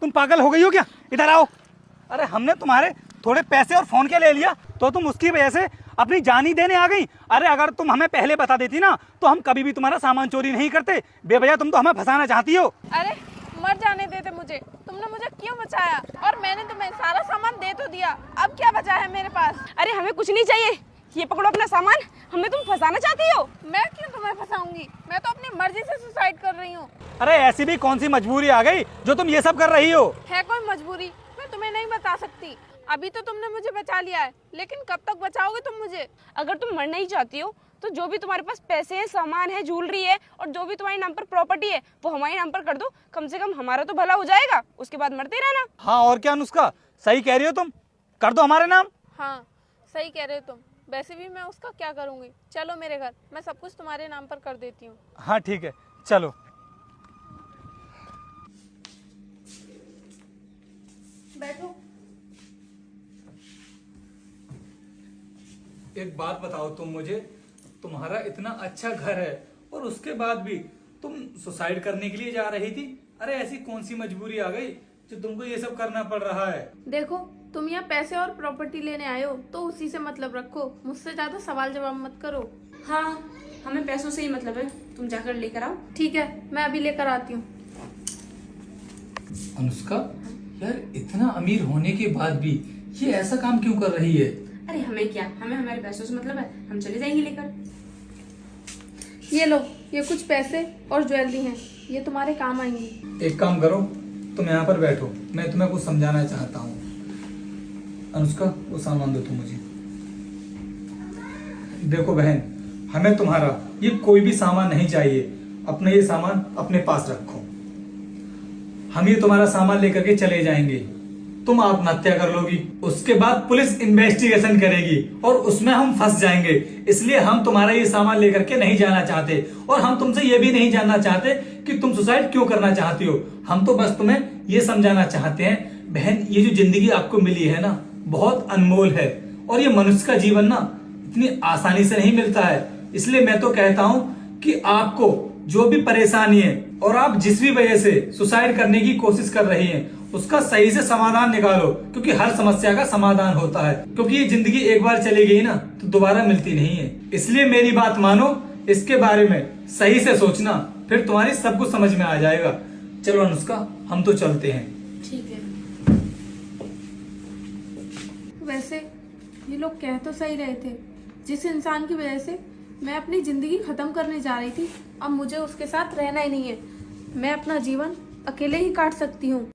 तुम पागल हो गई हो क्या? इधर आओ। अरे हमने तुम्हारे थोड़े पैसे और फोन के ले लिया तो तुम उसकी वजह से अपनी जान ही देने आ गई। अरे अगर तुम हमें पहले बता देती ना तो हम कभी भी तुम्हारा सामान चोरी नहीं करते। बेवजह तुम तो हमें फंसाना चाहती हो। अरे मर जाने देते मुझे, तुमने मुझे क्यों बचाया? और मैंने तुम्हें सारा सामान दे तो दिया, अब क्या बचा है मेरे पास? अरे हमें कुछ नहीं चाहिए, ये पकड़ो अपना सामान। हमें तुम फंसाना चाहती हो? मैं क्यों तुम्हें फंसाऊंगी? मैं तो अपनी मर्जी से सुसाइड कर रही हूँ। अरे ऐसी भी कौन सी मजबूरी आ गई जो तुम ये सब कर रही हो? है कोई मजबूरी? मैं तुम्हें नहीं बता सकती। अभी तो तुमने मुझे बचा लिया है, लेकिन कब तक बचाओगे तुम मुझे? अगर तुम मरना ही चाहती हो तो जो भी तुम्हारे पास पैसे है, सामान है, ज्वेलरी है और जो भी तुम्हारे नाम पर प्रॉपर्टी है वो हमारे नाम पर कर दो। कम से कम हमारा तो भला हो जाएगा, उसके बाद मरते रहना। हाँ और क्या अनुष्का, सही कह रही हो तुम, कर दो हमारे नाम। हाँ सही कह रहे हो तुम। वैसे भी मैं उसका क्या करूँगी? चलो मेरे घर, मैं सब कुछ तुम्हारे नाम पर कर देती हूँ। हाँ ठीक है, चलो। बैठो। एक बात बताओ तुम मुझे, तुम्हारा इतना अच्छा घर है और उसके बाद भी तुम सुसाइड करने के लिए जा रही थी। अरे ऐसी कौन सी मजबूरी आ गई जो तुमको ये सब करना पड़ रहा है? देखो तुम यहाँ पैसे और प्रॉपर्टी लेने आए हो तो उसी से मतलब रखो, मुझसे ज्यादा सवाल जवाब मत करो। हाँ हमें पैसों से ही मतलब है, तुम जाकर लेकर आओ। ठीक है, मैं अभी लेकर आती हूँ। अनुष्का यार, इतना अमीर होने के बाद भी ये ऐसा काम क्यों कर रही है? अरे हमें क्या, हमें हमारे पैसों से मतलब है, हम चले जाएंगे लेकर। ये लो, ये कुछ पैसे और ज्वेलरी हैं, ये तुम्हारे काम आएंगी। एक काम करो, तुम यहाँ पर बैठो, मैं तुम्हें कुछ समझाना चाहता हूँ। अनुष्का वो सामान दो तुम मुझे। देखो बहन, हमें तुम्हारा ये कोई भी सामान नहीं चाहिए। अपना ये सामान अपने पास रखो। हम ये तुम्हारा सामान लेकर के चले जाएंगे, तुम आत्महत्या कर लोगी, उसके बाद पुलिस इन्वेस्टिगेशन करेगी और उसमें हम फंस जाएंगे। इसलिए हम तुम्हारा ये सामान लेकर के नहीं जाना चाहते और हम तुमसे ये भी नहीं जानना चाहते कि तुम सुसाइड क्यों करना चाहती हो। हम तो बस तुम्हें ये समझाना चाहते हैं बहन, ये जो जिंदगी आपको मिली है ना, बहुत अनमोल है और ये मनुष्य का जीवन ना इतनी आसानी से नहीं मिलता है। इसलिए मैं तो कहता हूँ कि आपको जो भी परेशानी है और आप जिस भी वजह से सुसाइड करने की कोशिश कर रही हैं, उसका सही से समाधान निकालो, क्योंकि हर समस्या का समाधान होता है। क्योंकि ये जिंदगी एक बार चली गई ना तो दोबारा मिलती नहीं है। इसलिए मेरी बात मानो, इसके बारे में सही से सोचना, फिर तुम्हारी सब कुछ समझ में आ जाएगा। चलो अनुष्का, हम तो चलते हैं। ठीक है। वैसे ये लोग कह तो सही रहे थे, जिस इंसान की वजह से मैं अपनी जिंदगी खत्म करने जा रही थी, अब मुझे उसके साथ रहना ही नहीं है। मैं अपना जीवन अकेले ही काट सकती हूँ।